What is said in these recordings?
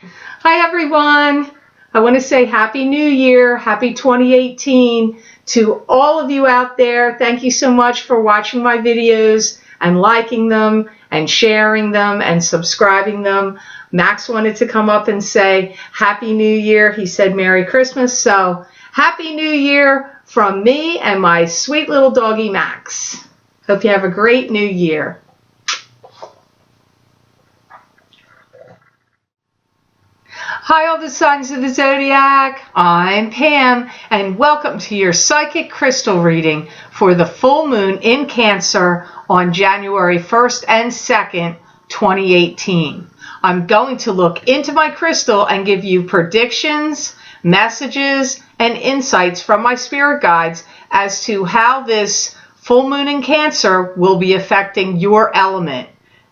Hi everyone. I want to say Happy New Year, Happy 2018 to all of you out there. Thank you so much for watching my videos and liking them and sharing them and subscribing them. Max wanted to come up and say Happy New Year. He said Merry Christmas. So Happy New Year from me and my sweet little doggy Max. Hope you have a great new year. Hi all the signs of the zodiac, I'm Pam and welcome to your psychic crystal reading for the full moon in Cancer on January 1st and 2nd, 2018. I'm going to look into my crystal and give you predictions, messages, and insights from my spirit guides as to how this full moon in Cancer will be affecting your element.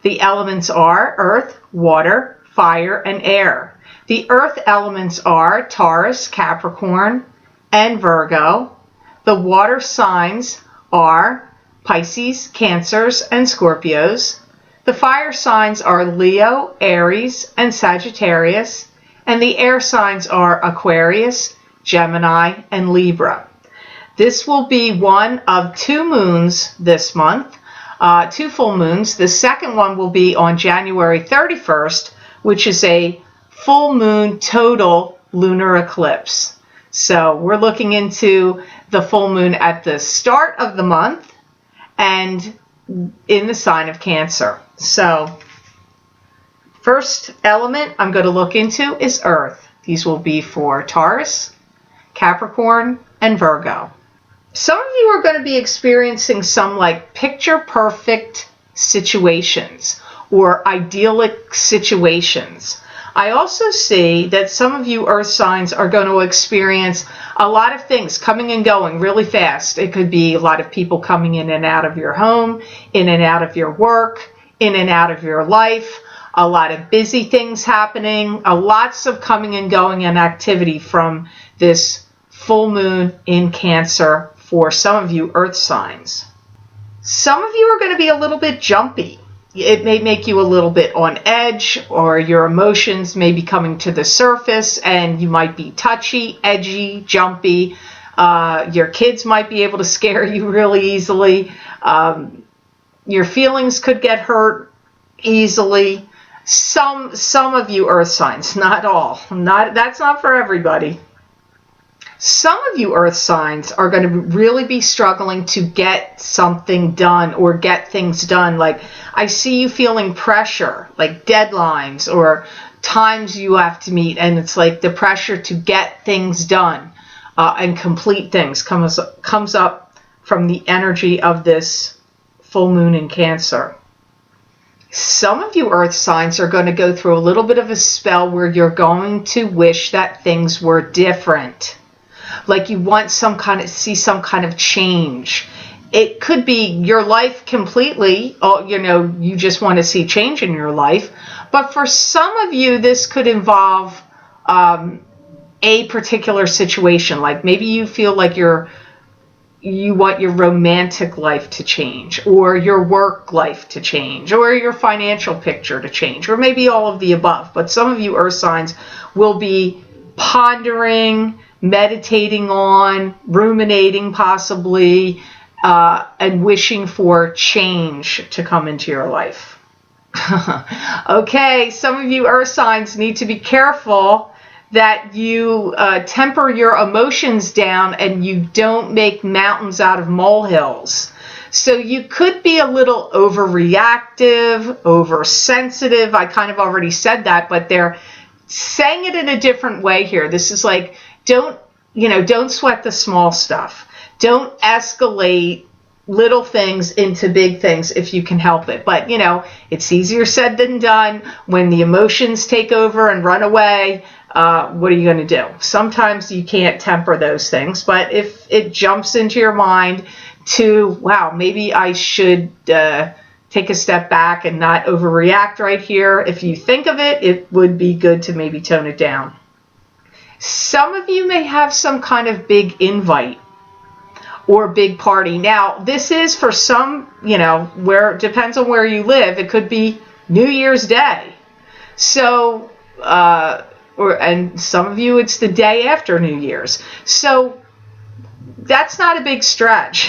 The elements are earth, water, fire, and air. The earth elements are Taurus, Capricorn, and Virgo. The water signs are Pisces, Cancers, and Scorpios. The fire signs are Leo, Aries, and Sagittarius. And the air signs are Aquarius, Gemini, and Libra. This will be one of two moons this month, two full moons. The second one will be on January 31st, which is a full moon total lunar eclipse. So we're looking into the full moon at the start of the month and in the sign of Cancer. So first element I'm going to look into is earth. These will be for Taurus, Capricorn, and Virgo. Some of you are going to be experiencing some like picture perfect situations or idyllic situations. I also see that some of you earth signs are going to experience a lot of things coming and going really fast. It could be a lot of people coming in and out of your home, in and out of your work, in and out of your life, a lot of busy things happening, lots of coming and going and activity from this full moon in Cancer for some of you earth signs. Some of you are going to be a little bit jumpy. It may make you a little bit on edge, or your emotions may be coming to the surface and you might be touchy, edgy, jumpy. Your kids might be able to scare you really easily. Your feelings could get hurt easily. Some of you earth signs, not all. That's not for everybody. Some of you earth signs are going to really be struggling to get something done or get things done. Like I see you feeling pressure, like deadlines or times you have to meet, and it's like the pressure to get things done and complete things comes up from the energy of this full moon in Cancer. Some of you earth signs are going to go through a little bit of a spell where you're going to wish that things were different. Like you want see some kind of change. It could be your life completely, you just want to see change in your life. But for some of you, this could involve a particular situation. Like maybe you feel like you want your romantic life to change, or your work life to change, or your financial picture to change, or maybe all of the above. But some of you earth signs will be pondering, meditating on, ruminating possibly, and wishing for change to come into your life. Okay, some of you earth signs need to be careful that you temper your emotions down and you don't make mountains out of molehills. So you could be a little overreactive, oversensitive. I kind of already said that, but they're saying it in a different way here. This is like, don't sweat the small stuff. Don't escalate little things into big things if you can help it. But, it's easier said than done. When the emotions take over and run away, what are you going to do? Sometimes you can't temper those things. But if it jumps into your mind to, wow, maybe I should take a step back and not overreact right here. If you think of it, it would be good to maybe tone it down. Some of you may have some kind of big invite or big party. Now, this is for some, where it depends on where you live. It could be New Year's Day. So and some of you it's the day after New Year's. So that's not a big stretch,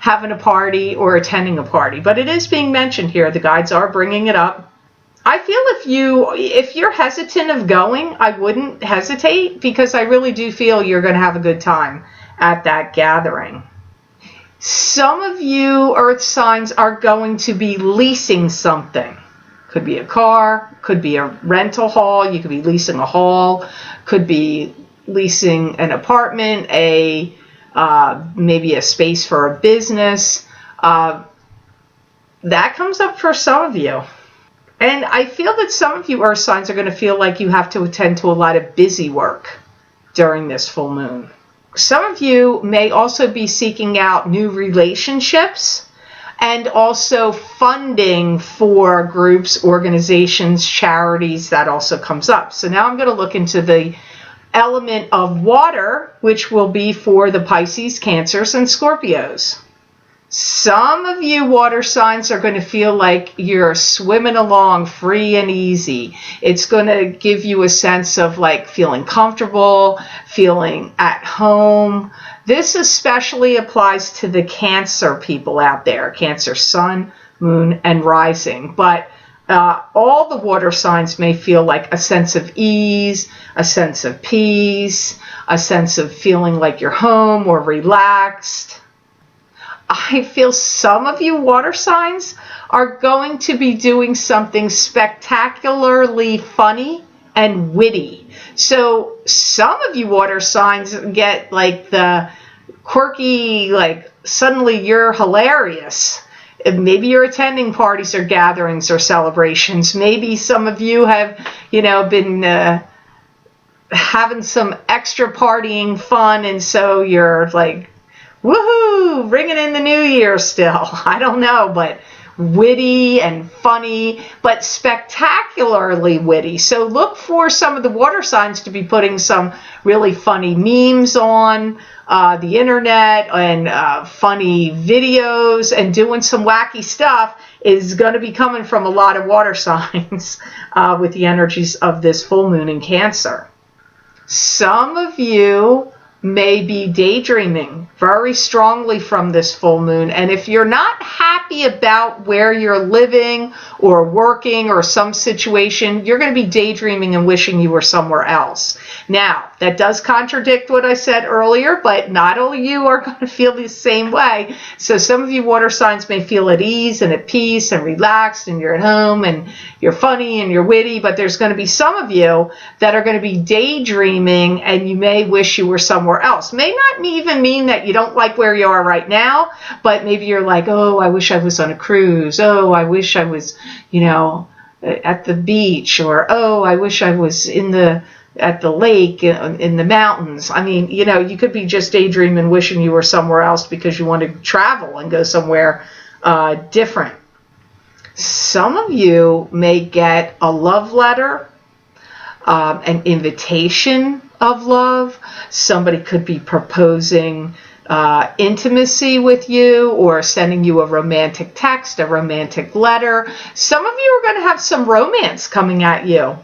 having a party or attending a party, but it is being mentioned here. The guides are bringing it up. I feel if you're hesitant of going, I wouldn't hesitate, because I really do feel you're going to have a good time at that gathering. Some of you earth signs are going to be leasing something. Could be a car, could be a rental hall, you could be leasing a hall, could be leasing an apartment, maybe a space for a business. That comes up for some of you. And I feel that some of you earth signs are going to feel like you have to attend to a lot of busy work during this full moon. Some of you may also be seeking out new relationships and also funding for groups, organizations, charities. That also comes up. So now I'm going to look into the element of water, which will be for the Pisces, Cancers, and Scorpios. Some of you water signs are going to feel like you're swimming along free and easy. It's going to give you a sense of like feeling comfortable, feeling at home. This especially applies to the Cancer people out there, Cancer sun, moon, and rising. But all the water signs may feel like a sense of ease, a sense of peace, a sense of feeling like you're home or relaxed. I feel some of you water signs are going to be doing something spectacularly funny and witty. So some of you water signs get like the quirky, like suddenly you're hilarious. Maybe you're attending parties or gatherings or celebrations. Maybe some of you have, been having some extra partying fun, and so you're like, woohoo, bringing in the new year still. I don't know, but witty and funny, but spectacularly witty. So look for some of the water signs to be putting some really funny memes on the internet and funny videos and doing some wacky stuff is going to be coming from a lot of water signs with the energies of this full moon in Cancer. Some of you may be daydreaming very strongly from this full moon, and if you're not happy about where you're living or working or some situation, you're going to be daydreaming and wishing you were somewhere else. Now, that does contradict what I said earlier, but not all of you are going to feel the same way. So some of you water signs may feel at ease and at peace and relaxed, and you're at home and you're funny and you're witty, but there's going to be some of you that are going to be daydreaming and you may wish you were somewhere else. May not even mean that you don't like where you are right now, but maybe you're like, oh, I wish I was on a cruise. Oh, I wish I was, at the beach, or oh, I wish I was at the lake, in the mountains. I mean, you could be just daydreaming, wishing you were somewhere else because you want to travel and go somewhere different. Some of you may get a love letter, an invitation of love. Somebody could be proposing intimacy with you or sending you a romantic text, a romantic letter. Some of you are going to have some romance coming at you.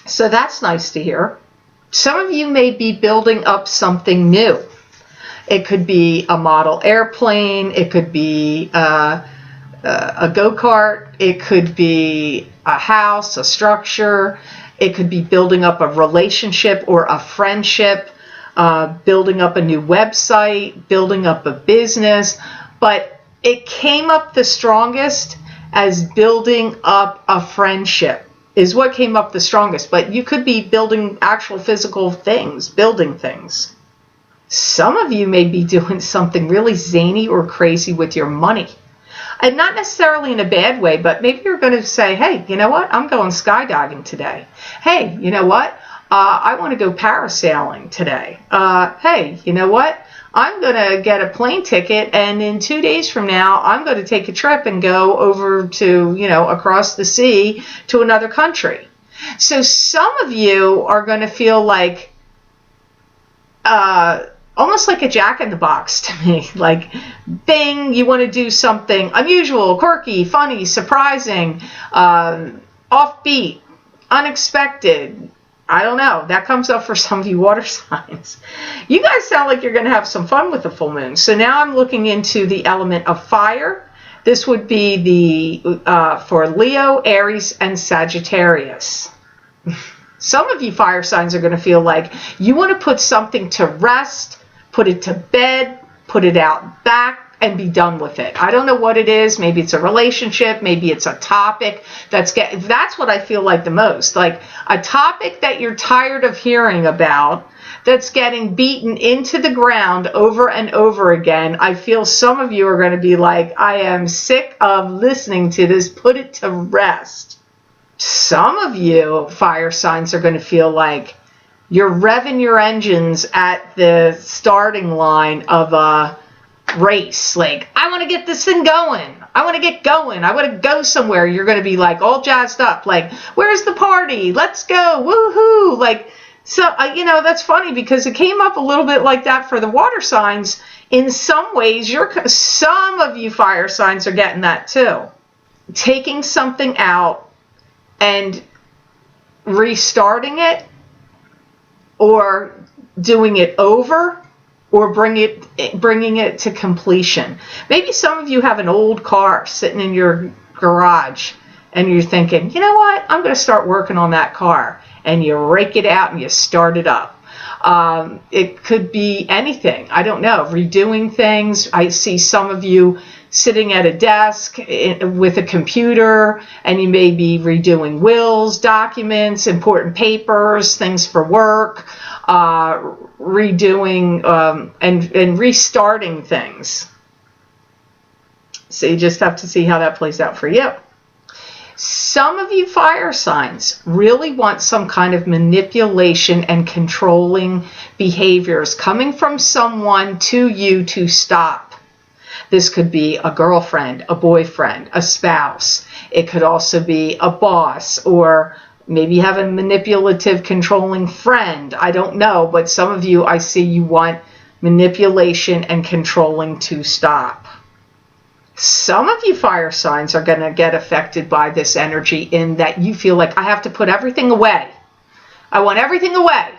So that's nice to hear. Some of you may be building up something new. It could be a model airplane. It could be a go-kart. It could be a house, a structure. It could be building up a relationship or a friendship, building up a new website, building up a business. But it came up the strongest as building up a friendship is what came up the strongest. But you could be building actual physical things, building things. Some of you may be doing something really zany or crazy with your money. And not necessarily in a bad way, but maybe you're going to say, hey, you know what? I'm going skydiving today. Hey, you know what? I want to go parasailing today. Hey, you know what? I'm going to get a plane ticket, and in 2 days from now, I'm going to take a trip and go over to, across the sea to another country. So some of you are going to feel like, almost like a jack-in-the-box to me. Like, bing, you want to do something unusual, quirky, funny, surprising, offbeat, unexpected. I don't know. That comes up for some of you water signs. You guys sound like you're going to have some fun with the full moon. So now I'm looking into the element of fire. This would be for Leo, Aries, and Sagittarius. Some of you fire signs are going to feel like you want to put something to rest, put it to bed, put it out back, and be done with it. I don't know what it is. Maybe it's a relationship. Maybe it's a topic that's what I feel like the most. Like a topic that you're tired of hearing about that's getting beaten into the ground over and over again. I feel some of you are going to be like, I am sick of listening to this. Put it to rest. Some of you fire signs are going to feel like you're revving your engines at the starting line of a race. Like, I want to get this thing going. I want to get going. I want to go somewhere. You're going to be like all jazzed up. Like, where's the party? Let's go. Woohoo. Like, so, that's funny because it came up a little bit like that for the water signs. In some ways, some of you fire signs are getting that too. Taking something out and restarting it or doing it over or bringing it to completion. Maybe some of you have an old car sitting in your garage and you're thinking, you know what, I'm going to start working on that car. And you rake it out and you start it up. It could be anything. I don't know. Redoing things. I see some of you sitting at a desk with a computer and you may be redoing wills, documents, important papers, things for work, redoing and restarting things. So you just have to see how that plays out for you. Some of you fire signs really want some kind of manipulation and controlling behaviors coming from someone to you to stop. This could be a girlfriend, a boyfriend, a spouse. It could also be a boss, or maybe you have a manipulative, controlling friend. I don't know, but some of you, I see you want manipulation and controlling to stop. Some of you fire signs are going to get affected by this energy in that you feel like I have to put everything away. I want everything away.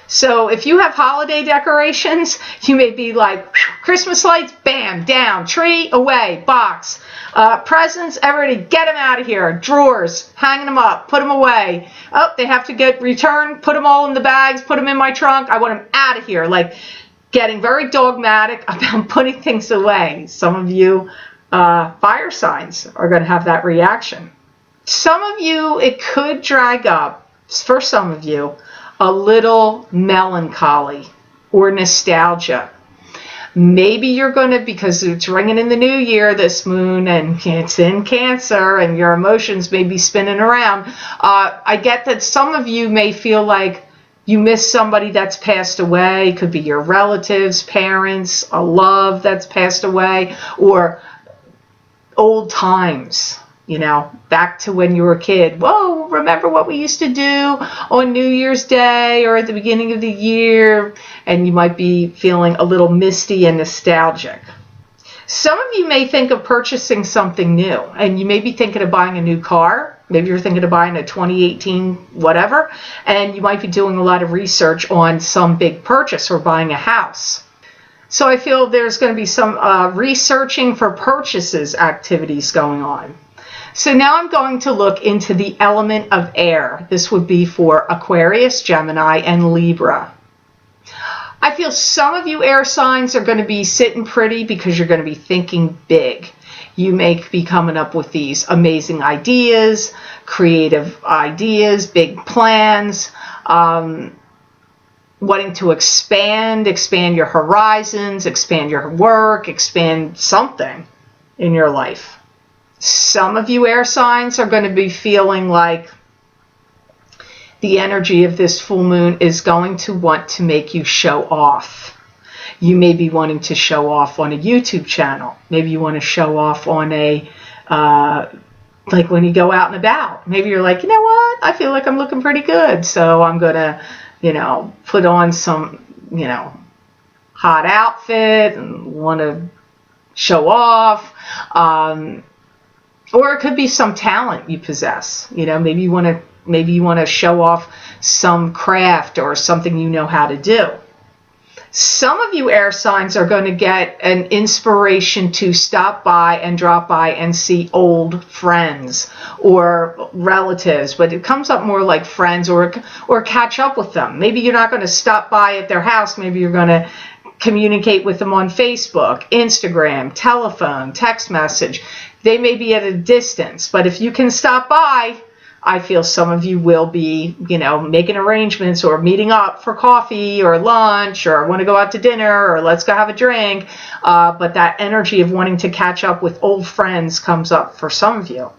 So if you have holiday decorations, you may be like, Christmas lights, bam, down, tree, away, box, presents, everybody get them out of here, drawers, hanging them up, put them away. Oh, they have to get returned, put them all in the bags, put them in my trunk, I want them out of here. Like, getting very dogmatic about putting things away. Some of you fire signs are going to have that reaction. Some of you, it could drag up, for some of you, a little melancholy or nostalgia. Maybe you're going to, because it's ringing in the new year, this moon, and it's in Cancer, and your emotions may be spinning around. I get that some of you may feel like you miss somebody that's passed away. It could be your relatives, parents, a love that's passed away, or old times, back to when you were a kid. Whoa, remember what we used to do on New Year's Day or at the beginning of the year? And you might be feeling a little misty and nostalgic. Some of you may think of purchasing something new, and you may be thinking of buying a new car. Maybe you're thinking of buying a 2018 whatever, and you might be doing a lot of research on some big purchase or buying a house. So I feel there's going to be some researching for purchases activities going on. So now I'm going to look into the element of air. This would be for Aquarius, Gemini, and Libra. I feel some of you air signs are going to be sitting pretty because you're going to be thinking big. You may be coming up with these amazing ideas, creative ideas, big plans, wanting to expand your horizons, expand your work, expand something in your life. Some of you air signs are going to be feeling like the energy of this full moon is going to want to make you show off. You may be wanting to show off on a YouTube channel. Maybe you want to show off on like when you go out and about. Maybe you're like, you know what? I feel like I'm looking pretty good. So I'm going to, put on some, hot outfit and want to show off. Or it could be some talent you possess. Maybe you want to Maybe you want to show off some craft or something you know how to do. Some of you air signs are going to get an inspiration to stop by and drop by and see old friends or relatives, but it comes up more like friends, or catch up with them. Maybe you're not going to stop by at their house. Maybe you're going to communicate with them on Facebook, Instagram, telephone, text message. They may be at a distance, but if you can stop by, I feel some of you will be, making arrangements or meeting up for coffee or lunch, or want to go out to dinner, or let's go have a drink. But that energy of wanting to catch up with old friends comes up for some of you.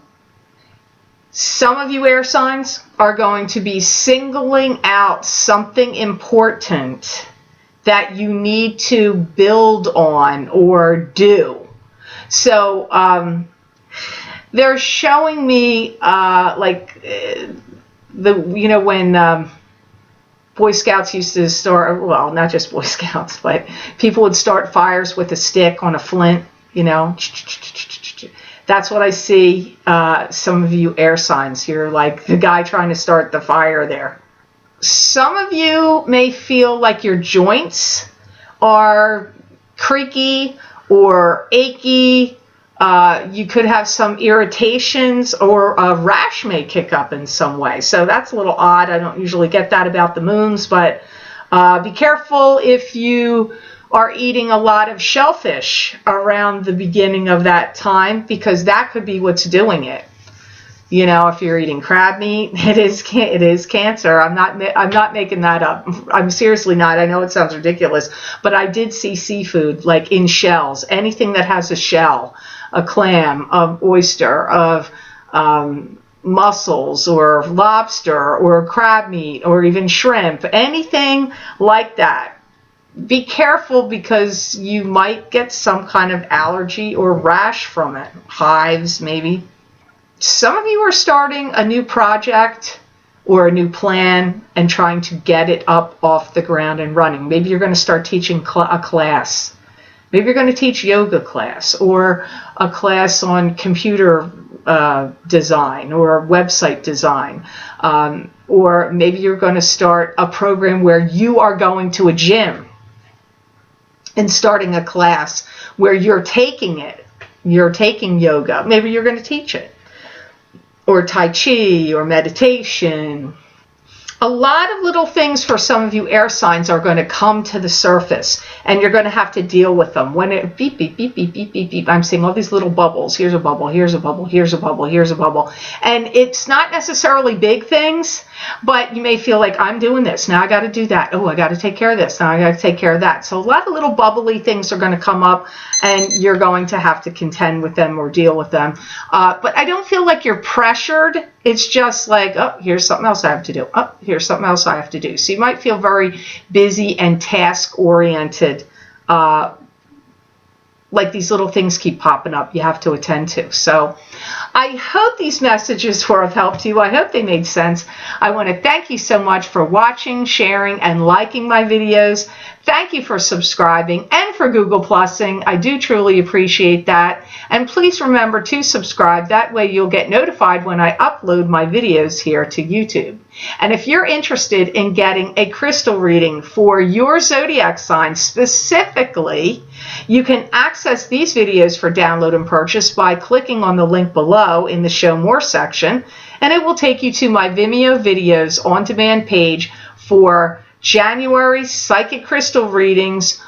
Some of you air signs are going to be singling out something important that you need to build on or do. So, they're showing me when Boy Scouts used to start, well, not just Boy Scouts, but people would start fires with a stick on a flint, That's what I see. Some of you air signs, you're like the guy trying to start the fire there. Some of you may feel like your joints are creaky or achy. You could have some irritations, or a rash may kick up in some way. So that's a little odd. I don't usually get that about the moons, but be careful if you are eating a lot of shellfish around the beginning of that time, because that could be what's doing it. If you're eating crab meat, it is cancer. I'm not making that up. I'm seriously not. I know it sounds ridiculous, but I did see seafood like in shells. Anything that has a shell, a clam, an oyster, of mussels or lobster or crab meat or even shrimp, anything like that. Be careful, because you might get some kind of allergy or rash from it. Hives, maybe. Some of you are starting a new project or a new plan and trying to get it up off the ground and running. Maybe you're going to start teaching a class. Maybe you're going to teach yoga class, or a class on computer design or website design. Or maybe you're going to start a program where you are going to a gym and starting a class where you're taking it. You're taking yoga. Maybe you're going to teach it. Or Tai Chi, or meditation. A lot of little things for some of you air signs are going to come to the surface, and you're going to have to deal with them. When it beep, beep, beep, beep, beep, beep, beep, I'm seeing all these little bubbles. Here's a bubble, here's a bubble, here's a bubble, here's a bubble. And it's not necessarily big things, but you may feel like, I'm doing this. Now I got to do that. Oh, I got to take care of this. Now I got to take care of that. So a lot of little bubbly things are going to come up, and you're going to have to contend with them or deal with them. But I don't feel like you're pressured. It's just like, oh, here's something else I have to do. Oh, here's something else I have to do. So you might feel very busy and task-oriented, like these little things keep popping up you have to attend to. So I hope these messages have helped you. I hope they made sense. I want to thank you so much for watching, sharing, and liking my videos. Thank you for subscribing and for Google Plusing. I do truly appreciate that. And please remember to subscribe. That way you'll get notified when I upload my videos here to YouTube. And if you're interested in getting a crystal reading for your zodiac sign specifically, you can access these videos for download and purchase by clicking on the link below in the Show More section, and it will take you to my Vimeo videos on demand page for January psychic crystal readings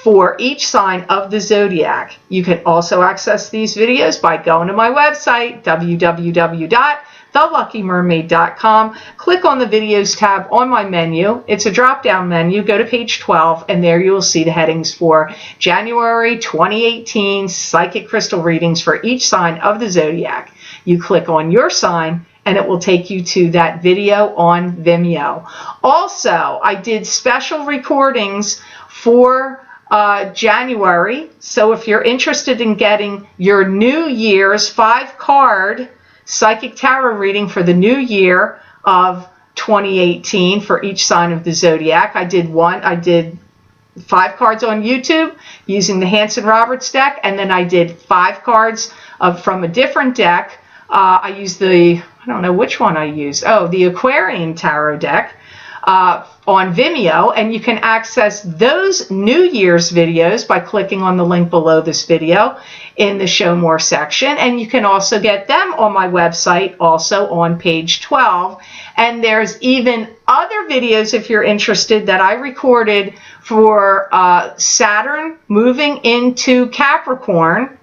for each sign of the zodiac. You can also access these videos by going to my website, www.thelluckymermaid.com. Click on the videos tab on my menu. It's a drop-down menu. Go to page 12, and there you will see the headings for January 2018 psychic crystal readings for each sign of the zodiac. You click on your sign, and it will take you to that video on Vimeo. Also, I did special recordings for January. So if you're interested in getting your New Year's 5-card psychic tarot reading for the new year of 2018 for each sign of the zodiac, I did 5 cards on YouTube using the Hanson Roberts deck, and then I did 5 cards from a different deck. I used the don't know which one I used. Oh, the Aquarian Tarot deck on Vimeo, and you can access those New Year's videos by clicking on the link below this video in the Show More section, and you can also get them on my website, also on page 12. And there's even other videos, if you're interested, that I recorded for Saturn moving into Capricorn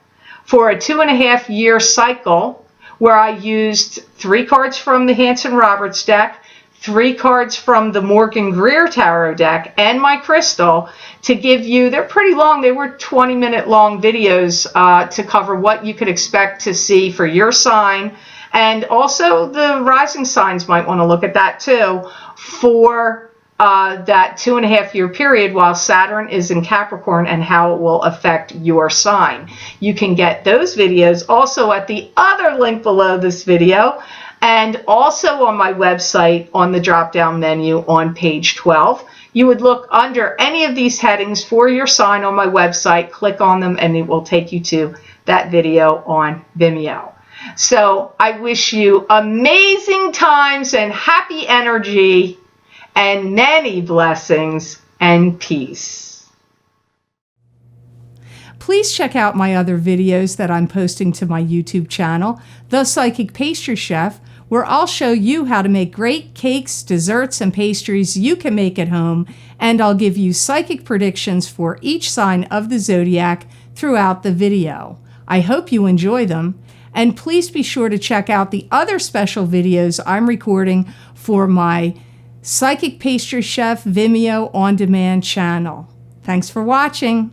for a 2.5-year cycle, where I used 3 cards from the Hanson Roberts deck, 3 cards from the Morgan Greer Tarot deck, and my crystal to give you, they're pretty long, they were 20-minute long videos to cover what you could expect to see for your sign. And also the rising signs might want to look at that too for that 2.5-year period while Saturn is in Capricorn and how it will affect your sign. You can get those videos also at the other link below this video, and also on my website on the drop-down menu on page 12. You would look under any of these headings for your sign on my website, click on them, and it will take you to that video on Vimeo. So I wish you amazing times and happy energy and many blessings and peace. Please check out my other videos that I'm posting to my YouTube channel, The Psychic Pastry Chef, where I'll show you how to make great cakes, desserts, and pastries you can make at home, and I'll give you psychic predictions for each sign of the zodiac throughout the video. I hope you enjoy them, and please be sure to check out the other special videos I'm recording for my Psychic Pastry Chef Vimeo On Demand channel. Thanks for watching.